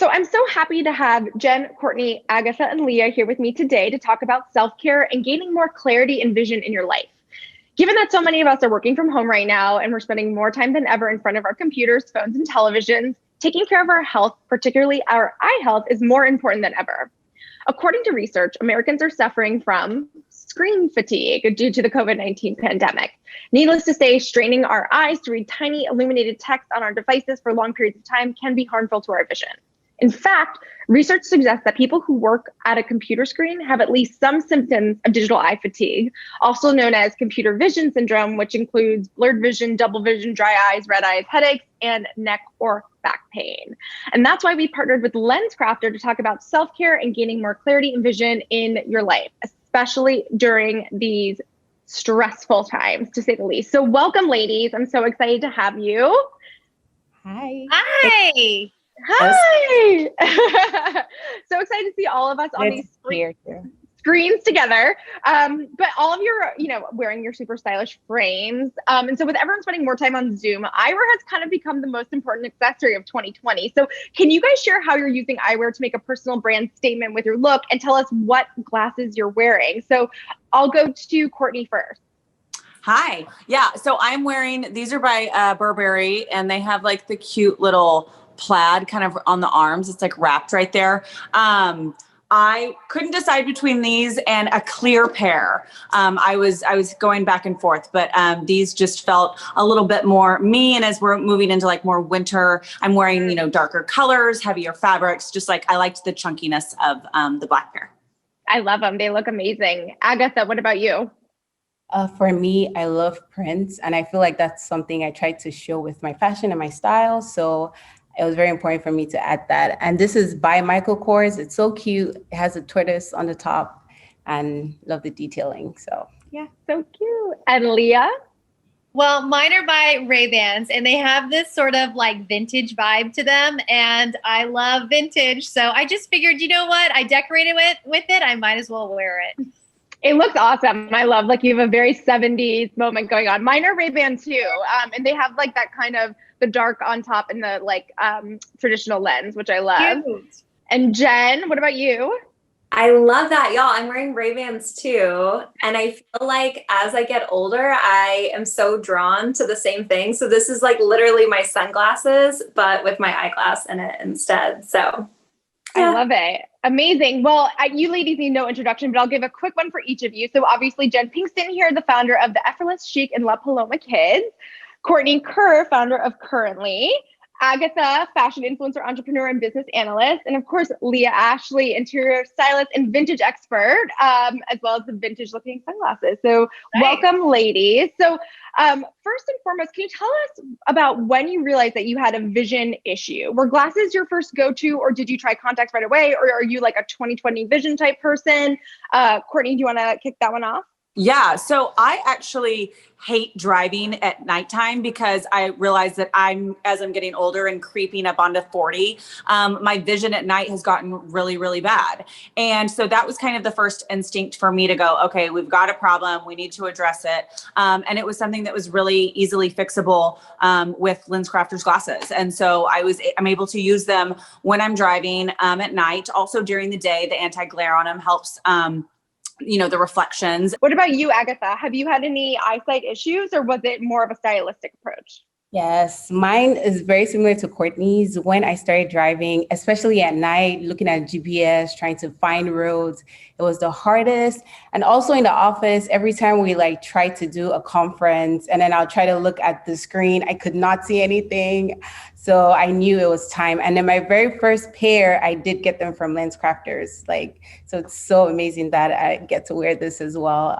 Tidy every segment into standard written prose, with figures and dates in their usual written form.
I'm so happy to have Jen, Courtney, Agatha, and Leah here with me today to talk about self-care and gaining more clarity and vision in your life. Given that so many of us are working from home right now and we're spending more time than ever in front of our computers, phones, and televisions, taking care of our health, particularly our eye health, is more important than ever. According to research, Americans are suffering from screen fatigue due to the COVID-19 pandemic. Needless to say, straining our eyes to read tiny illuminated text on our devices for long periods of time can be harmful to our vision. In fact, research suggests that people who work at a computer screen have at least some symptoms of digital eye fatigue, also known as computer vision syndrome, which includes blurred vision, double vision, dry eyes, red eyes, headaches, and neck or back pain. And that's why we partnered with Lenscrafters to talk about self-care and gaining more clarity and vision in your life, especially during these stressful times, to say the least. So welcome, ladies. I'm so excited to have you. Hi. Hi. Hi. So excited to see all of us on these screens together. But all of you are, wearing your super stylish frames. And so with everyone spending more time on Zoom, eyewear has kind of become the most important accessory of 2020. So can you guys share how you're using eyewear to make a personal brand statement with your look and tell us what glasses you're wearing? So I'll go to Courtney first. Hi. Yeah. So I'm wearing, these are by Burberry, and they have like the cute little plaid kind of on the arms. It's like wrapped right there. I couldn't decide between these and a clear pair. I was going back and forth, but these just felt a little bit more me. And as we're moving into like more winter, I'm wearing, darker colors, heavier fabrics, just like I liked the chunkiness of the black pair. I love them. They look amazing. Agatha, what about you? For me, I love prints, and I feel like that's something I try to show with my fashion and my style. So it was very important for me to add that. And this is by Michael Kors. It's so cute. It has a tortoise on the top, and love the detailing. So yeah, so cute. And Leah? Well, mine are by Ray-Bans, and they have this sort of like vintage vibe to them, and I love vintage. So I just figured, you know what? I decorated with it. I might as well wear it. It looks awesome. I love, like, you have a very 70s moment going on. Mine are Ray-Ban too. And they have like that kind of the dark on top and the like traditional lens, which I love. Cute. And Jen, what about you? I love that, y'all. I'm wearing Ray-Bans too. And I feel like as I get older, I am so drawn to the same thing. So this is like literally my sunglasses, but with my eyeglass in it instead. So yeah. I love it. Amazing. Well, you ladies need no introduction, but I'll give a quick one for each of you. So obviously Jen Pinkston here, the founder of the Effortless Chic and La Paloma Kids. Courtney Kerr, founder of Currently. Agatha, fashion influencer, entrepreneur, and business analyst. And of course, Leah Ashley, interior stylist and vintage expert, as well as the vintage looking sunglasses. So welcome, ladies. So first and foremost, can you tell us about when you realized that you had a vision issue? Were glasses your first go-to, or did you try contacts right away? Or are you like a 20/20 vision type person? Courtney, do you want to kick that one off? Yeah. So I actually hate driving at nighttime because I realize that as I'm getting older and creeping up onto 40, my vision at night has gotten really, really bad. And so that was kind of the first instinct for me to go, okay, we've got a problem. We need to address it. And it was something that was really easily fixable with Lenscrafters glasses. And so I'm able to use them when I'm driving at night. Also during the day, the anti-glare on them helps the reflections. What about you, Agatha? Have you had any eyesight issues, or was it more of a stylistic approach? Yes, mine is very similar to Courtney's. When I started driving, especially at night, looking at GPS, trying to find roads, it was the hardest. And also in the office, every time we try to do a conference and then I'll try to look at the screen, I could not see anything. So I knew it was time. And then my very first pair, I did get them from Lenscrafters. So it's so amazing that I get to wear this as well.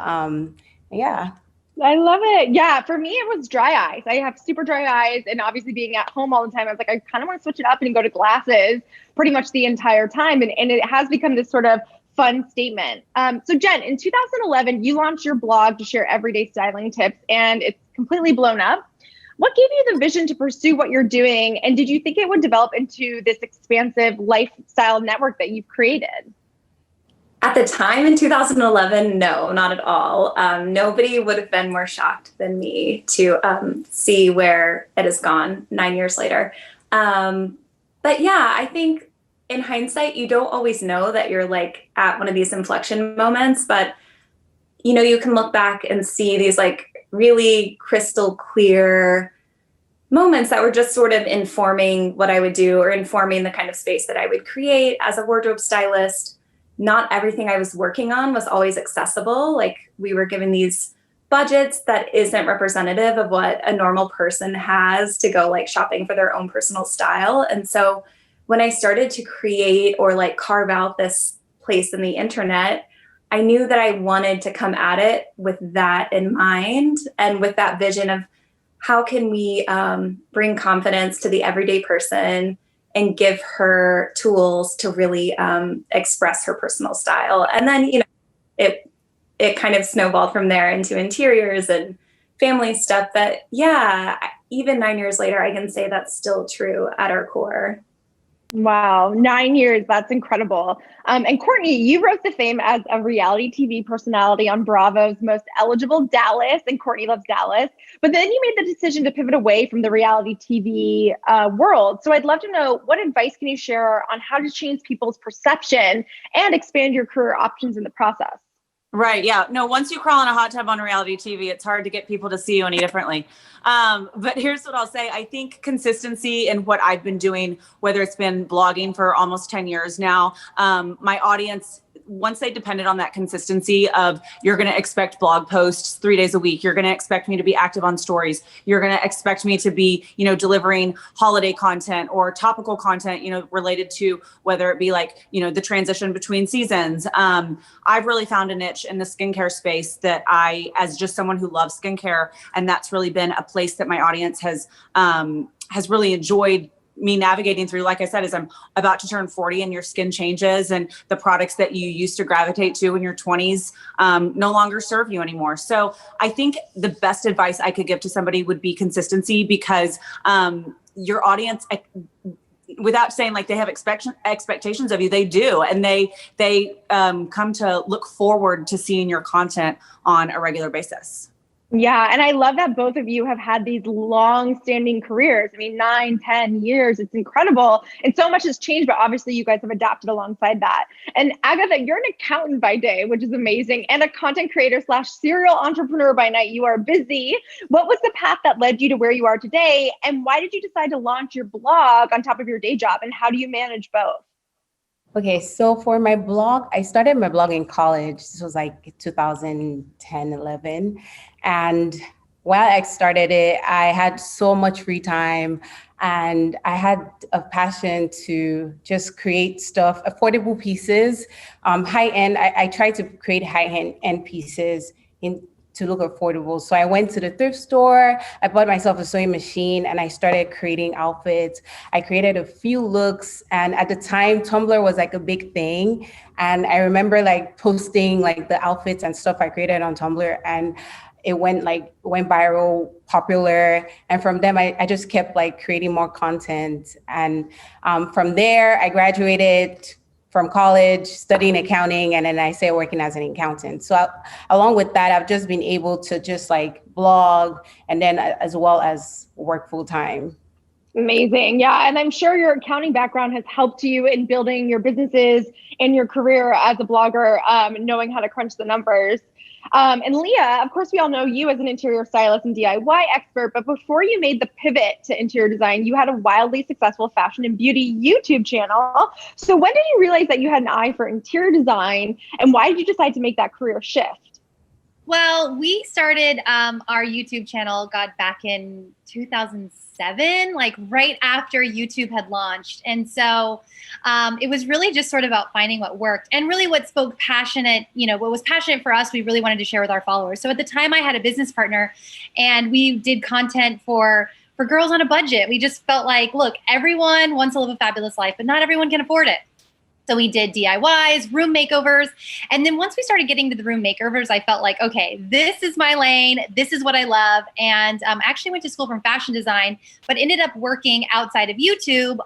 Yeah. I love it. Yeah, for me, it was dry eyes. I have super dry eyes, and obviously being at home all the time, I was like, I kind of want to switch it up and go to glasses pretty much the entire time. And it has become this sort of fun statement. So Jen, in 2011, you launched your blog to share everyday styling tips, and it's completely blown up. What gave you the vision to pursue what you're doing? And did you think it would develop into this expansive lifestyle network that you've created? At the time in 2011, no, not at all. Nobody would have been more shocked than me to see where it has gone 9 years later. But yeah, I think in hindsight, you don't always know that you're like at one of these inflection moments, but you know, you can look back and see these like really crystal clear moments that were just sort of informing what I would do or informing the kind of space that I would create as a wardrobe stylist. Not everything I was working on was always accessible. Like we were given these budgets that isn't representative of what a normal person has to go like shopping for their own personal style. And so when I started to create or like carve out this place in the internet, I knew that I wanted to come at it with that in mind and with that vision of how can we bring confidence to the everyday person and give her tools to really express her personal style. And then, you know, it kind of snowballed from there into interiors and family stuff that, yeah, even 9 years later, I can say that's still true at our core. Wow, 9 years. That's incredible. And Courtney, you rose to fame as a reality TV personality on Bravo's Most Eligible Dallas, and Courtney loves Dallas. But then you made the decision to pivot away from the reality TV world. So I'd love to know, what advice can you share on how to change people's perception and expand your career options in the process? Right. Yeah. No, once you crawl in a hot tub on reality TV, it's hard to get people to see you any differently. But here's what I'll say. I think consistency in what I've been doing, whether it's been blogging for almost 10 years now, my audience, once they depended on that consistency of, you're going to expect blog posts 3 days a week. You're going to expect me to be active on stories. You're going to expect me to be, you know, delivering holiday content or topical content, you know, related to whether it be like, you know, the transition between seasons. I've really found a niche in the skincare space that as just someone who loves skincare, and that's really been a place that my audience has really enjoyed me navigating through. Like I said, as I'm about to turn 40 and your skin changes and the products that you used to gravitate to in your 20s no longer serve you anymore. So I think the best advice I could give to somebody would be consistency, because your audience, without saying like they have expectations of you, they do. And they come to look forward to seeing your content on a regular basis. Yeah. And I love that both of you have had these long-standing careers. I mean, 9, 10 years, it's incredible. And so much has changed, but obviously you guys have adapted alongside that. And Agatha, you're an accountant by day, which is amazing, and a content creator / serial entrepreneur by night. You are busy. What was the path that led you to where you are today? And why did you decide to launch your blog on top of your day job? And how do you manage both? Okay, so for my blog, I started my blog in college. This was like 2010, 11. And while I started it, I had so much free time and I had a passion to just create stuff, affordable pieces, high end. I tried to create high end pieces to look affordable. So I went to the thrift store, I bought myself a sewing machine and I started creating outfits. I created a few looks, and at the time Tumblr was like a big thing. And I remember like posting like the outfits and stuff I created on Tumblr, and it went viral, popular. And from them, I just kept like creating more content. And from there, I graduated from college, studying accounting, and then I started working as an accountant. So along with that, I've just been able to just like blog and then as well as work full time. Amazing. Yeah. And I'm sure your accounting background has helped you in building your businesses and your career as a blogger, knowing how to crunch the numbers. And Leah, of course, we all know you as an interior stylist and DIY expert, but before you made the pivot to interior design, you had a wildly successful fashion and beauty YouTube channel. So when did you realize that you had an eye for interior design, and why did you decide to make that career shift? Well, we started our YouTube channel, back in 2007, like right after YouTube had launched. And so it was really just sort of about finding what worked and really what spoke passionate, what was passionate for us, we really wanted to share with our followers. So at the time I had a business partner and we did content for girls on a budget. We just felt like, look, everyone wants to live a fabulous life, but not everyone can afford it. So we did DIYs, room makeovers. And then once we started getting to the room makeovers, I felt like, okay, this is my lane. This is what I love. And I actually went to school from fashion design, but ended up working outside of YouTube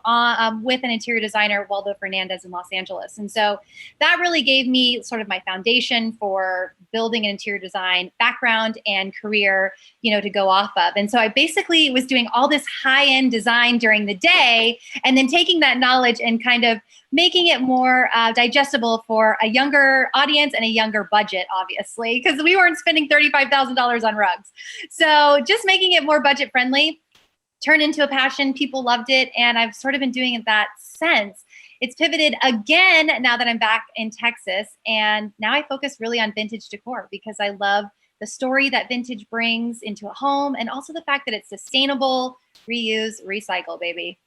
with an interior designer, Waldo Fernandez in Los Angeles. And so that really gave me sort of my foundation for building an interior design background and career, to go off of. And so I basically was doing all this high-end design during the day and then taking that knowledge and kind of making it more digestible for a younger audience and a younger budget, obviously, because we weren't spending $35,000 on rugs. So just making it more budget friendly turned into a passion. People loved it. And I've sort of been doing it that since. It's pivoted again now that I'm back in Texas. And now I focus really on vintage decor because I love the story that vintage brings into a home and also the fact that it's sustainable, reuse, recycle, baby.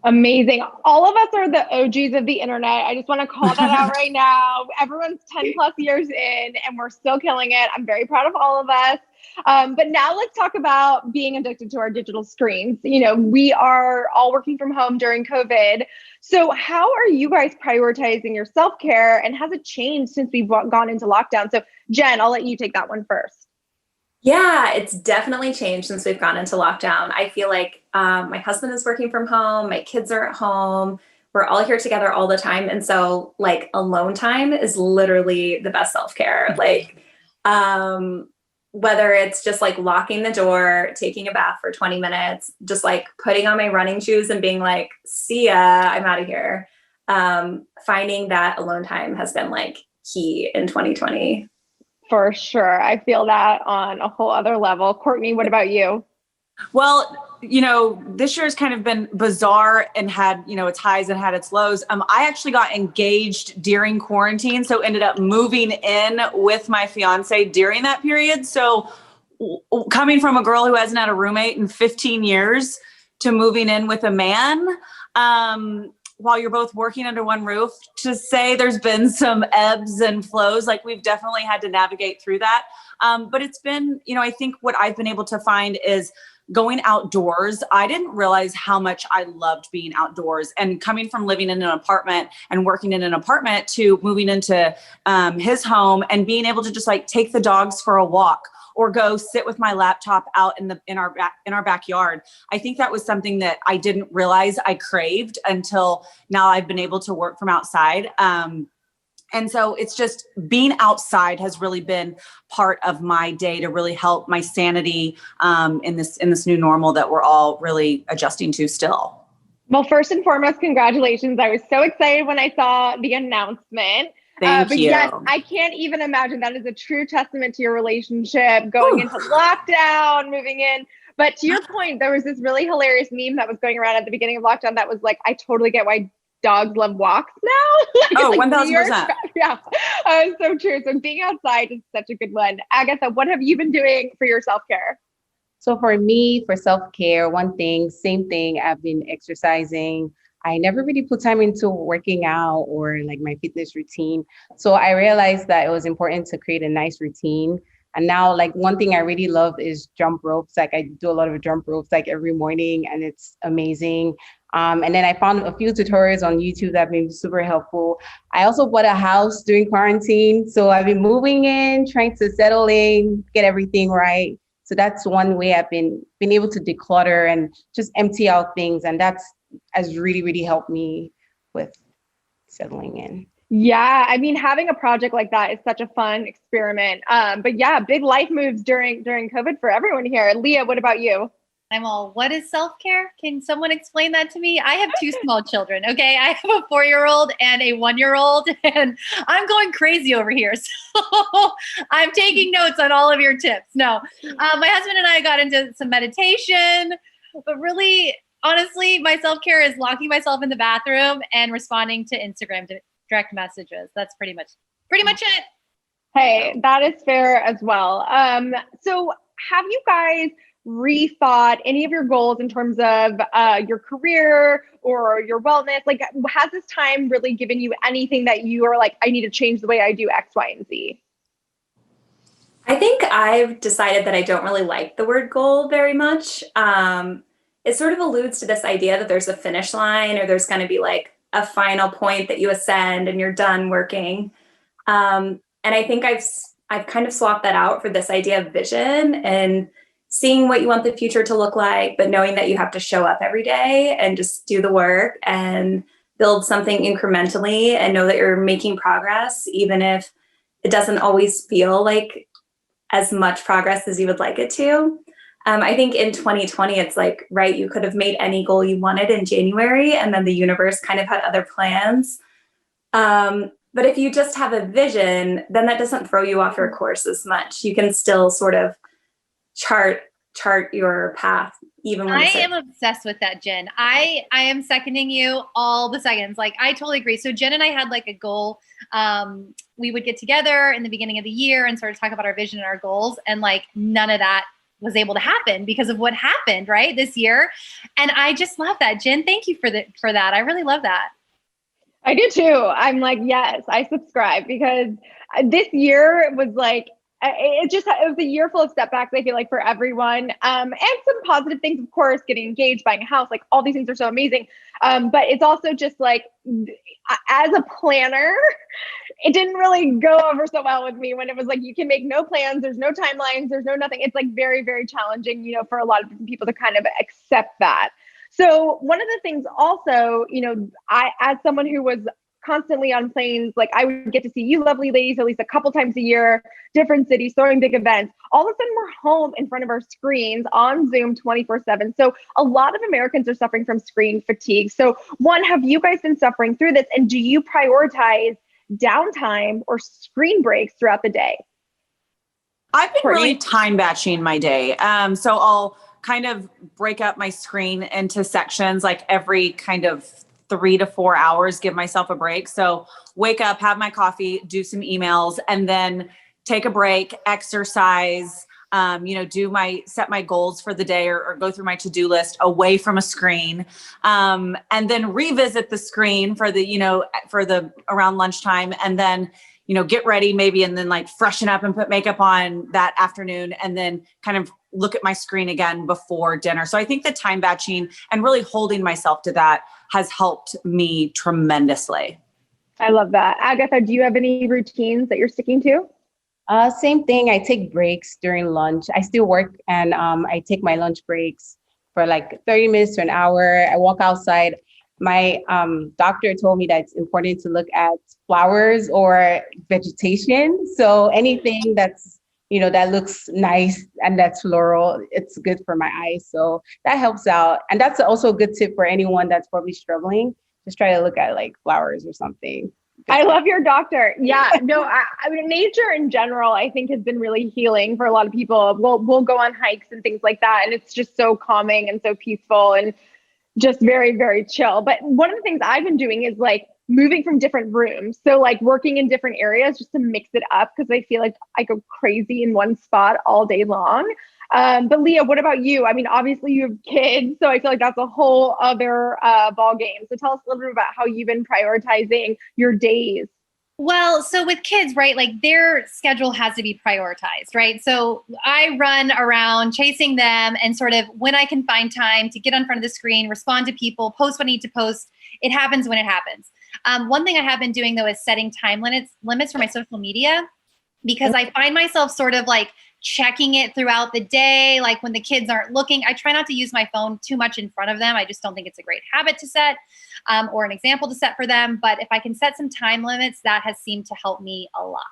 Amazing. All of us are the OGs of the internet. I just want to call that out right now. Everyone's 10 plus years in and we're still killing it. I'm very proud of all of us. But now let's talk about being addicted to our digital screens. You know, we are all working from home during COVID. So how are you guys prioritizing your self-care and has it changed since we've gone into lockdown? So Jen, I'll let you take that one first. Yeah, it's definitely changed since we've gone into lockdown. I feel like my husband is working from home, my kids are at home, we're all here together all the time. And so like alone time is literally the best self-care. Like whether it's just like locking the door, taking a bath for 20 minutes, just like putting on my running shoes and being like, see ya, I'm out of here. Finding that alone time has been like key in 2020. For sure. I feel that on a whole other level. Courtney, what about you? Well, you know, this year has kind of been bizarre and had, you know, its highs and had its lows. I actually got engaged during quarantine, so ended up moving in with my fiance during that period. So coming from a girl who hasn't had a roommate in 15 years to moving in with a man, while you're both working under one roof, to say there's been some ebbs and flows, like we've definitely had to navigate through that. But it's been, you know, I think what I've been able to find is going outdoors. I didn't realize how much I loved being outdoors, and coming from living in an apartment and working in an apartment to moving into his home and being able to just like take the dogs for a walk or go sit with my laptop out in our backyard. I think that was something that I didn't realize I craved until now I've been able to work from outside. And so it's just being outside has really been part of my day to really help my sanity in this new normal that we're all really adjusting to still. Well, first and foremost, congratulations. I was so excited when I saw the announcement. Thank you. Yes, I can't even imagine. That is a true testament to your relationship, going into lockdown, moving in. But to your point, there was this really hilarious meme that was going around at the beginning of lockdown that was like, I totally get why dogs love walks now. Oh, 1,000%. Yeah, so true. So being outside is such a good one. Agatha, what have you been doing for your self-care? So for me, for self-care, one thing, same thing, I've been exercising. I never really put time into working out or like my fitness routine. So I realized that it was important to create a nice routine. And now like one thing I really love is jump ropes. Like I do a lot of jump ropes like every morning and it's amazing. And then I found a few tutorials on YouTube that have been super helpful. I also bought a house during quarantine. So I've been moving in, trying to settle in, get everything right. So that's one way I've been able to declutter and just empty out things. And that's has really, really helped me with settling in. Yeah, I mean, having a project like that is such a fun experiment. But yeah, big life moves during COVID for everyone here. Leah, what about you? I'm all, what is self-care? Can someone explain that to me? I have two small children, okay? I have a 4-year-old and a 1-year-old, and I'm going crazy over here. So I'm taking notes on all of your tips. No, my husband and I got into some meditation, but really, honestly, my self-care is locking myself in the bathroom and responding to Instagram direct messages. That's pretty much it. Hey, that is fair as well. So have you guys rethought any of your goals in terms of your career or your wellness? Like, has this time really given you anything that you are like, I need to change the way I do X, Y, and Z? I think I've decided that I don't really like the word goal very much. It sort of alludes to this idea that there's a finish line or there's going to be like a final point that you ascend and you're done working. And I think I've kind of swapped that out for this idea of vision and seeing what you want the future to look like, but knowing that you have to show up every day and just do the work and build something incrementally and know that you're making progress, even if it doesn't always feel like as much progress as you would like it to. I think in 2020, it's like, right, you could have made any goal you wanted in January, and then the universe kind of had other plans. But if you just have a vision, then that doesn't throw you off your course as much. You can still sort of chart your path, even when I am obsessed with that, Jen. I am seconding you all the seconds. Like, I totally agree. So Jen and I had like a goal. We would get together in the beginning of the year and sort of talk about our vision and our goals. And like, none of that was able to happen because of what happened, right, this year. And I just love that. Jen, thank you for that. I really love that. I do too. I'm like, yes, I subscribe, because this year was like, it was a year full of setbacks, I feel like, for everyone. And some positive things, of course, getting engaged, buying a house, like all these things are so amazing. But it's also just like, as a planner, it didn't really go over so well with me when it was like, you can make no plans, there's no timelines, there's no nothing. It's like very, very challenging, for a lot of different people to kind of accept that. So one of the things also, I, as someone who was constantly on planes, like I would get to see you lovely ladies at least a couple times a year, different cities, throwing big events. All of a sudden we're home in front of our screens on Zoom 24/7. So a lot of Americans are suffering from screen fatigue. So one, have you guys been suffering through this? And do you prioritize downtime or screen breaks throughout the day? I've been Courtney? really time batching my day. So I'll kind of break up my screen into sections, like every kind of 3 to 4 hours, give myself a break. So wake up, have my coffee, do some emails, and then take a break, exercise, set my goals for the day, or go through my to-do list away from a screen. And then revisit the screen for the around lunchtime, and then, get ready maybe, and then like freshen up and put makeup on that afternoon, and then kind of look at my screen again before dinner. So I think the time batching and really holding myself to that has helped me tremendously. I love that. Agatha, do you have any routines that you're sticking to? Same thing. I take breaks during lunch. I still work, and I take my lunch breaks for like 30 minutes to an hour. I walk outside. My doctor told me that it's important to look at flowers or vegetation. So anything that's, that looks nice and that's floral, it's good for my eyes. So that helps out. And that's also a good tip for anyone that's probably struggling. Just try to look at like flowers or something. I love your doctor. Yeah, no, I mean, nature in general, I think, has been really healing for a lot of people. We'll go on hikes and things like that, and it's just so calming and so peaceful and just very, very chill. But one of the things I've been doing is like moving from different rooms. So like working in different areas just to mix it up, because I feel like I go crazy in one spot all day long. But Leah, what about you? I mean, obviously you have kids, so I feel like that's a whole other ball game. So tell us a little bit about how you've been prioritizing your days. Well, so with kids, right, like their schedule has to be prioritized, right? So I run around chasing them, and sort of when I can find time to get in front of the screen, respond to people, post what I need to post, it happens when it happens. One thing I have been doing though is setting time limits for my social media, because I find myself sort of like checking it throughout the day. Like when the kids aren't looking, I try not to use my phone too much in front of them. I just don't think it's a great habit to set, or an example to set for them. But if I can set some time limits, that has seemed to help me a lot.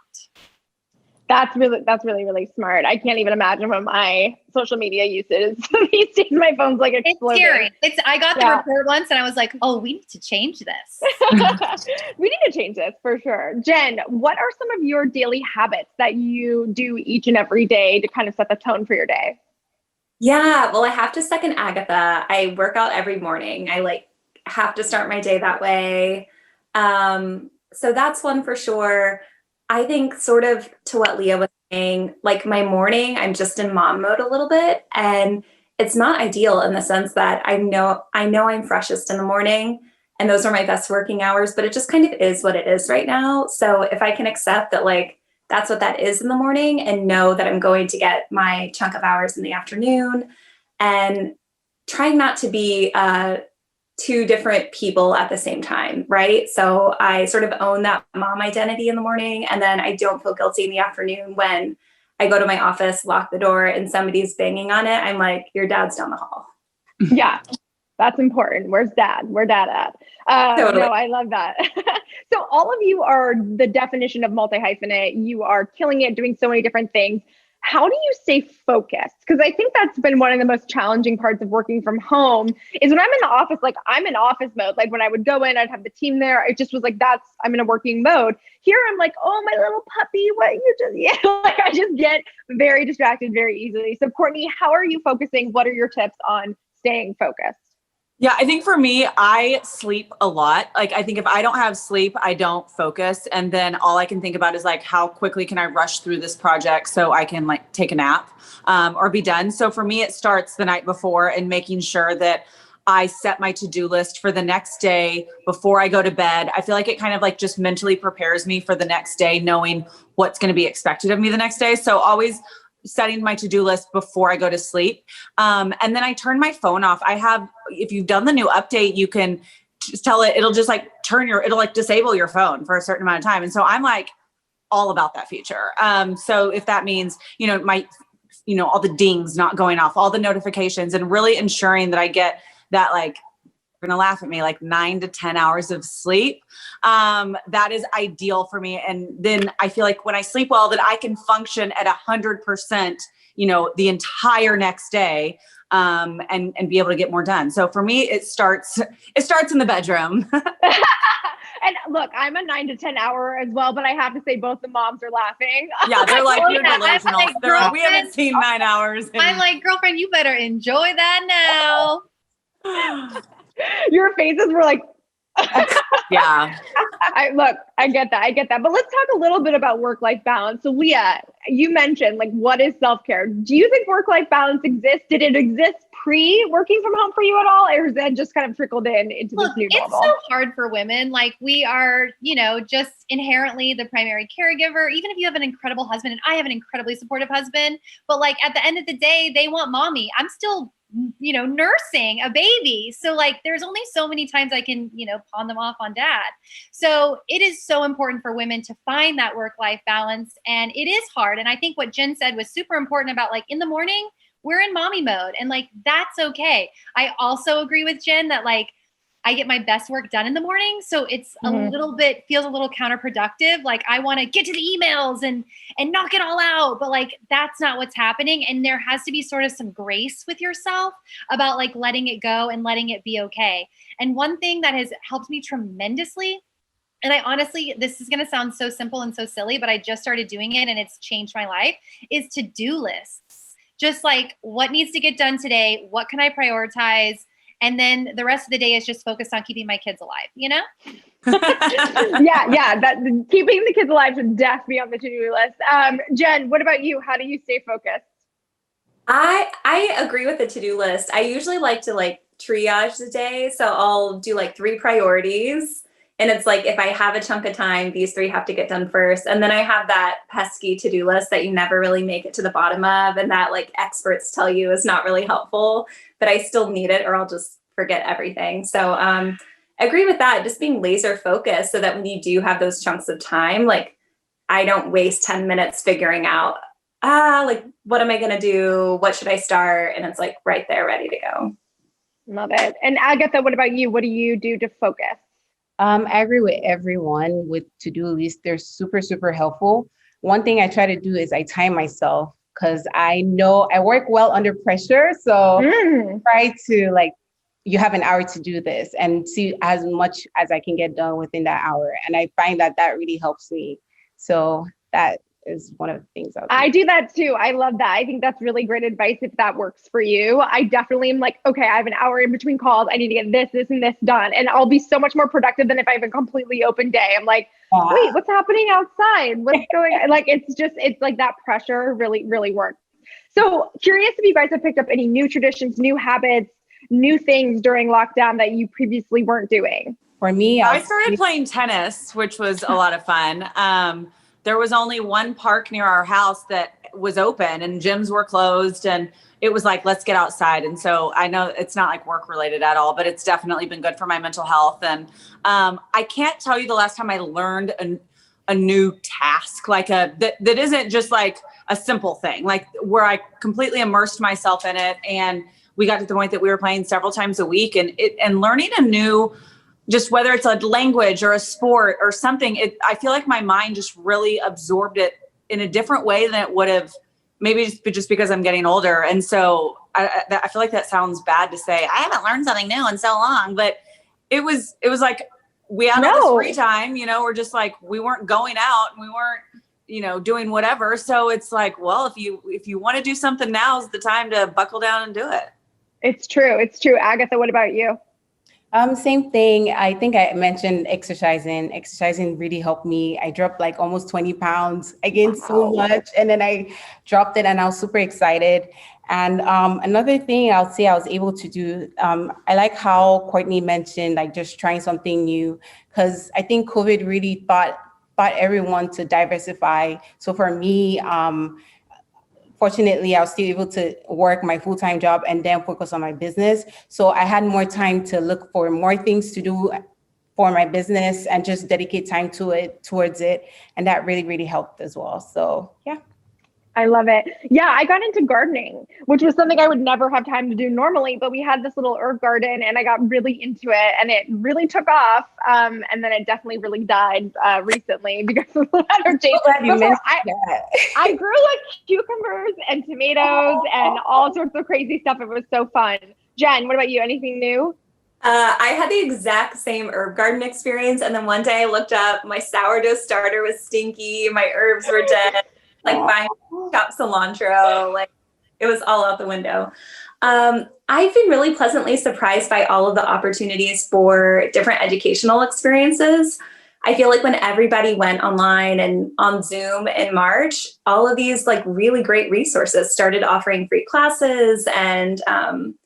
That's really, really smart. I can't even imagine what my social media use is. These days, my phone's like exploding. It's scary. I got the report once and I was like, oh, we need to change this. We need to change this for sure. Jen, what are some of your daily habits that you do each and every day to kind of set the tone for your day? Yeah, well, I have to second Agatha. I work out every morning. I have to start my day that way. So that's one for sure. I think sort of to what Leah was saying, like my morning, I'm just in mom mode a little bit, and it's not ideal in the sense that I know I'm freshest in the morning, and those are my best working hours, but it just kind of is what it is right now. So if I can accept that, like, that's what that is in the morning, and know that I'm going to get my chunk of hours in the afternoon, and trying not to be two different people at the same time, right? So I sort of own that mom identity in the morning, and then I don't feel guilty in the afternoon when I go to my office, lock the door, and somebody's banging on it. I'm like, your dad's down the hall. Yeah, that's important. Where's dad? Where dad at? Totally. No, I love that. So all of you are the definition of multi-hyphenate. You are killing it, doing so many different things. how do you stay focused? Because I think that's been one of the most challenging parts of working from home is when I'm in the office, like I'm in office mode. Like when I would go in, I'd have the team there. It just was like, I'm in a working mode. Here I'm like, oh, my little puppy, what you just, yeah, like I just get very distracted very easily. So Courtney, how are you focusing? What are your tips on staying focused? Yeah, I think for me, I sleep a lot. Like, I think if I don't have sleep, I don't focus. And then all I can think about is like, how quickly can I rush through this project so I can like take a nap or be done. So for me, it starts the night before and making sure that I set my to-do list for the next day before I go to bed. I feel like it kind of like just mentally prepares me for the next day, knowing what's going to be expected of me the next day. So always setting my to-do list before I go to sleep. And then I turn my phone off. If you've done the new update, you can just tell it, it'll just like it'll like disable your phone for a certain amount of time. And so I'm like all about that feature. So if that means, all the dings not going off, all the notifications, and really ensuring that I get that, like, you're gonna laugh at me, like 9 to 10 hours of sleep. That is ideal for me. And then I feel like when I sleep well, that I can function at 100%, the entire next day, and be able to get more done. So for me, it starts in the bedroom. And look, I'm a 9 to 10 hour as well, but I have to say both the moms are laughing. Yeah, they're like, you're delusional. Like, They're like, we haven't seen 9 hours. I'm like, girlfriend, you better enjoy that now. Your faces were like, yeah. I get that. But let's talk a little bit about work-life balance. So Leah, you mentioned like, what is self-care? Do you think work-life balance exists? Did it exist pre-working from home for you at all? Or has that just kind of trickled into this new normal? It's so hard for women. Like we are, just inherently the primary caregiver, even if you have an incredible husband, and I have an incredibly supportive husband, but like at the end of the day, they want mommy. I'm still nursing a baby. So like, there's only so many times I can, pawn them off on dad. So it is so important for women to find that work-life balance. And it is hard. And I think what Jen said was super important about like in the morning, we're in mommy mode and like, that's okay. I also agree with Jen that like, I get my best work done in the morning. So it's feels a little counterproductive. Like I want to get to the emails and knock it all out, but like, that's not what's happening. And there has to be sort of some grace with yourself about like letting it go and letting it be okay. And one thing that has helped me tremendously, and I honestly, this is going to sound so simple and so silly, but I just started doing it and it's changed my life, is to-do lists. Just like what needs to get done today? What can I prioritize? And then the rest of the day is just focused on keeping my kids alive, Yeah. That keeping the kids alive should definitely be on the to-do list. Jen, what about you? How do you stay focused? I agree with the to-do list. I usually like to like triage the day. So I'll do like 3 priorities. And it's like, if I have a chunk of time, these 3 have to get done first. And then I have that pesky to-do list that you never really make it to the bottom of. And that like experts tell you is not really helpful, but I still need it or I'll just forget everything. So I agree with that. Just being laser focused so that when you do have those chunks of time, like I don't waste 10 minutes figuring out, like, what am I going to do? What should I start? And it's like right there, ready to go. Love it. And Agatha, what about you? What do you do to focus? I agree with everyone with to-do lists. They're super, super helpful. One thing I try to do is I time myself because I know I work well under pressure. So try to like, you have an hour to do this and see as much as I can get done within that hour. And I find that really helps me. So that is one of the things I do that too. I love that. I think that's really great advice if that works for you. I definitely am like, okay, I have an hour in between calls. I need to get this, and this done. And I'll be so much more productive than if I have a completely open day. I'm like, wait, what's happening outside? What's going on? Like, it's like that pressure really, really works. So curious if you guys have picked up any new traditions, new habits, new things during lockdown that you previously weren't doing. For me, I started playing tennis, which was a lot of fun. There was only one park near our house that was open and gyms were closed, and it was like, let's get outside. And so I know it's not like work related at all, but it's definitely been good for my mental health. And I can't tell you the last time I learned a new task, like that isn't just like a simple thing, like where I completely immersed myself in it. And we got to the point that we were playing several times a week, and learning a new, just whether it's a language or a sport or something, I feel like my mind just really absorbed it in a different way than it would have maybe just because I'm getting older. And so I feel like that sounds bad to say, I haven't learned something new in so long, but it was like, we had all this free time, you know, we're just like, we weren't going out and we weren't, you know, doing whatever. So it's like, well, if you want to do something, now's the time to buckle down and do it. It's true. It's true. Agatha, what about you? Same thing. I think I mentioned exercising. Exercising really helped me. I dropped like almost 20 pounds. I gained so much, and then I dropped it and I was super excited. And another thing I'll say I was able to do, I like how Courtney mentioned, like just trying something new, because I think COVID really taught everyone to diversify. So for me, fortunately, I was still able to work my full-time job and then focus on my business. So I had more time to look for more things to do for my business and just dedicate time towards it. And that really, really helped as well. So yeah. I love it. Yeah, I got into gardening, which was something I would never have time to do normally, but we had this little herb garden and I got really into it and it really took off. And then it definitely really died recently because of the weather change. I grew like cucumbers and tomatoes and all sorts of crazy stuff. It was so fun. Jen, what about you? Anything new? I had the exact same herb garden experience. And then one day I looked up, my sourdough starter was stinky, my herbs were dead. Like buying chopped cilantro, like it was all out the window. I've been really pleasantly surprised by all of the opportunities for different educational experiences. I feel like when everybody went online and on Zoom in March, all of these like really great resources started offering free classes, and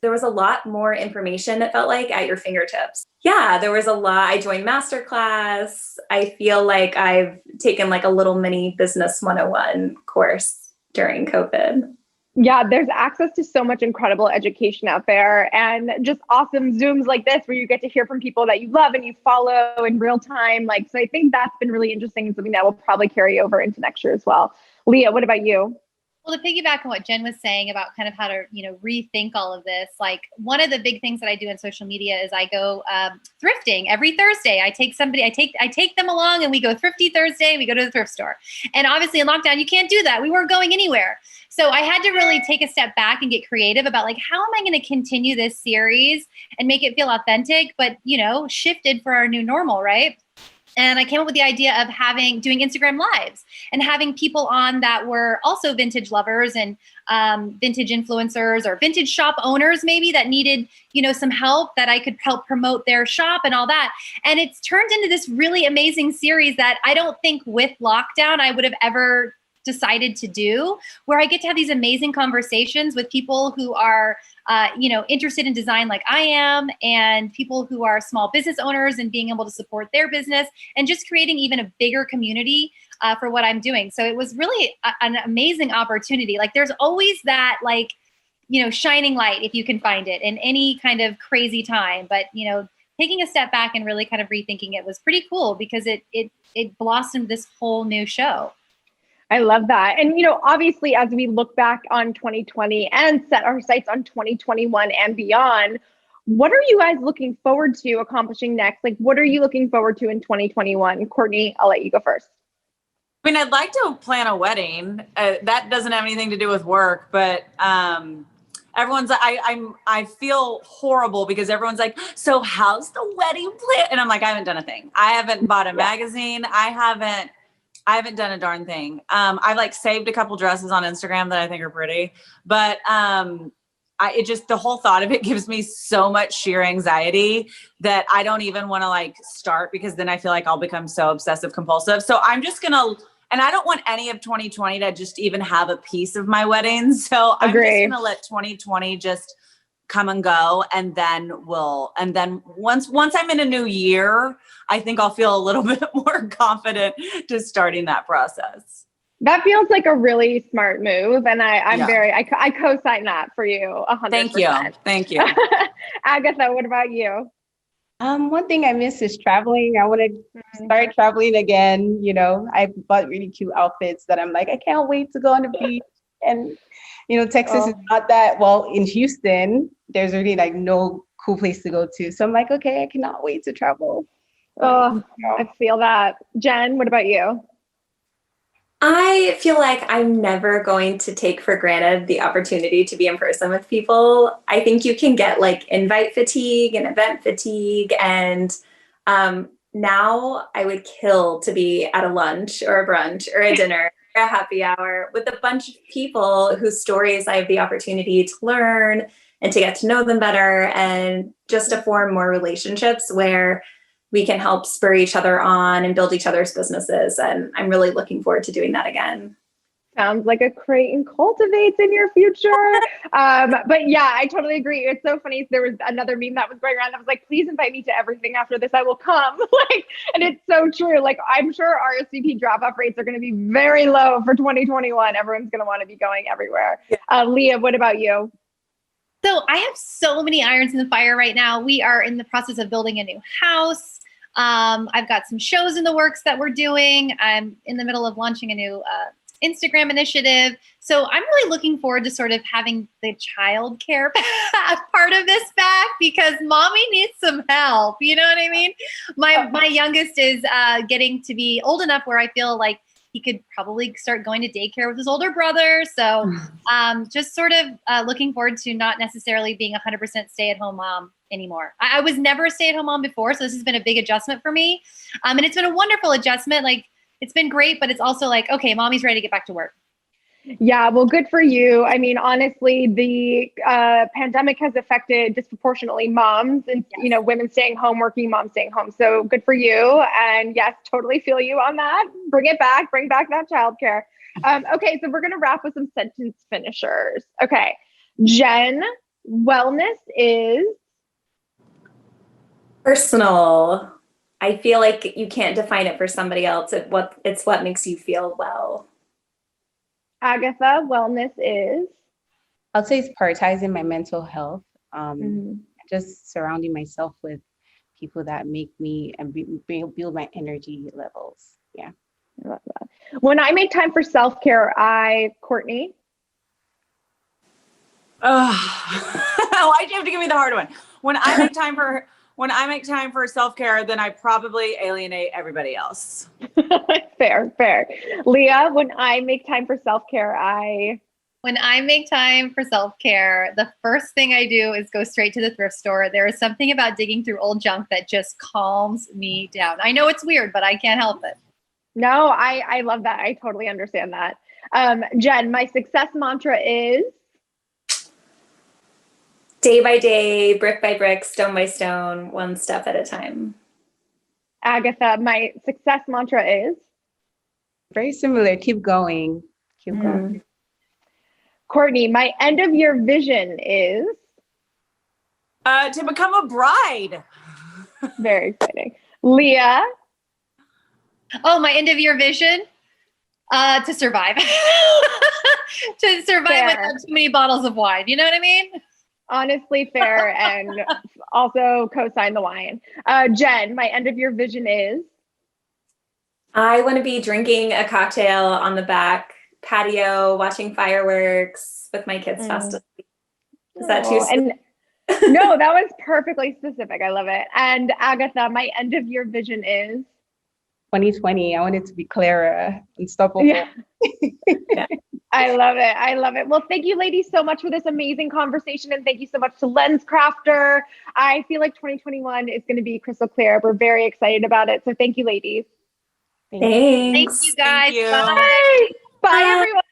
there was a lot more information, it felt like, at your fingertips. Yeah, there was a lot. I joined masterclass. I feel like I've taken like a little mini business 101 course during COVID. Yeah, there's access to so much incredible education out there and just awesome Zooms like this where you get to hear from people that you love and you follow in real time. Like, so I think that's been really interesting and something that will probably carry over into next year as well. Leah, what about you? Well, to piggyback on what Jen was saying about kind of how to, rethink all of this, like one of the big things that I do on social media is I go thrifting every Thursday. I take them along and we go thrifty Thursday. We go to the thrift store. And obviously in lockdown, you can't do that. We weren't going anywhere. So I had to really take a step back and get creative about like, how am I going to continue this series and make it feel authentic, but, shifted for our new normal, right? And I came up with the idea of doing Instagram lives and having people on that were also vintage lovers and vintage influencers or vintage shop owners maybe that needed, some help that I could help promote their shop and all that. And it's turned into this really amazing series that I don't think with lockdown I would have ever decided to do, where I get to have these amazing conversations with people who are interested in design like I am, and people who are small business owners and being able to support their business and just creating even a bigger community for what I'm doing. So it was really an amazing opportunity. Like there's always that shining light if you can find it in any kind of crazy time. But, taking a step back and really kind of rethinking it was pretty cool because it blossomed this whole new show. I love that. And, obviously, as we look back on 2020 and set our sights on 2021 and beyond, what are you guys looking forward to accomplishing next? Like, what are you looking forward to in 2021? Courtney, I'll let you go first. I mean, I'd like to plan a wedding. That doesn't have anything to do with work, but everyone's, I feel horrible because everyone's like, so how's the wedding plan? And I'm like, I haven't done a thing. I haven't bought a magazine. I haven't done a darn thing. I've saved a couple dresses on Instagram that I think are pretty, but the whole thought of it gives me so much sheer anxiety that I don't even want to start because then I feel like I'll become so obsessive compulsive. So I'm just and I don't want any of 2020 to just even have a piece of my wedding. So I'm just going to let 2020 just come and go. And then once I'm in a new year, I think I'll feel a little bit more confident to starting that process. That feels like a really smart move. And I co-sign that for you 100%. Thank you. Agatha, what about you? One thing I miss is traveling. I want to start traveling again. I bought really cute outfits that I'm like, I can't wait to go on the beach. And, Texas is not that, well, in Houston, there's really no cool place to go to. So I'm like, okay, I cannot wait to travel. I feel that. Jen, what about you? I feel like I'm never going to take for granted the opportunity to be in person with people. I think you can get like invite fatigue and event fatigue. And now I would kill to be at a lunch or a brunch or a dinner, or a happy hour with a bunch of people whose stories I have the opportunity to learn and to get to know them better, and just to form more relationships where we can help spur each other on and build each other's businesses. And I'm really looking forward to doing that again. Sounds like a create and cultivates in your future. But yeah, I totally agree. It's so funny. There was another meme that was going around that was like, please invite me to everything after this, I will come. Like, and it's so true. Like, I'm sure RSVP drop-off rates are going to be very low for 2021. Everyone's going to want to be going everywhere. Leah, what about you? So I have so many irons in the fire right now. We are in the process of building a new house. I've got some shows in the works that we're doing. I'm in the middle of launching a new Instagram initiative. So I'm really looking forward to sort of having the childcare part of this back, because mommy needs some help. You know what I mean? My youngest is getting to be old enough where I feel like he could probably start going to daycare with his older brother. So just sort of looking forward to not necessarily being 100% stay-at-home mom anymore. I was never a stay-at-home mom before, so this has been a big adjustment for me. And it's been a wonderful adjustment. Like, it's been great, but it's also like, okay, mommy's ready to get back to work. Yeah, well, good for you. I mean, honestly, the pandemic has affected disproportionately moms and, you know, women staying home, working moms staying home. So good for you. And yes, totally feel you on that. Bring it back. Bring back that childcare. Okay, so we're going to wrap with some sentence finishers. Okay, Jen, wellness is Personal. I feel like you can't define it for somebody else. It's what makes you feel well. Agatha, wellness is I'll say it's prioritizing my mental health, just surrounding myself with people that make me and build my energy levels. Yeah. I love that. When I make time for self-care, Courtney. Why'd you have to give me the hard one? When I make time for self-care, then I probably alienate everybody else. Fair. Leah, when I make time for self-care, When I make time for self-care, the first thing I do is go straight to the thrift store. There is something about digging through old junk that just calms me down. I know it's weird, but I can't help it. No, I love that. I totally understand that. Jen, my success mantra is Day by day, brick by brick, stone by stone, one step at a time. Agatha, my success mantra is Very similar. Keep going. Keep going. Courtney, my end of year vision is to become a bride. very exciting. Leah. Oh, my end of year vision? To survive. To survive Fair. without too many bottles of wine. You know what I mean? Honestly, fair, and also co-sign the wine. Jen, my end of year vision is I want to be drinking a cocktail on the back patio, watching fireworks with my kids fast asleep. Is that too and no, that was perfectly specific. I love it. And Agatha, my end of year vision is 2020. I want it to be Clara, unstoppable. Yeah. I love it. Well, thank you ladies so much for this amazing conversation. And thank you so much to Lenscrafter. I feel like 2021 is going to be crystal clear. We're very excited about it. So thank you, ladies. Thanks. Thank you guys. Thank you. Bye. Bye everyone.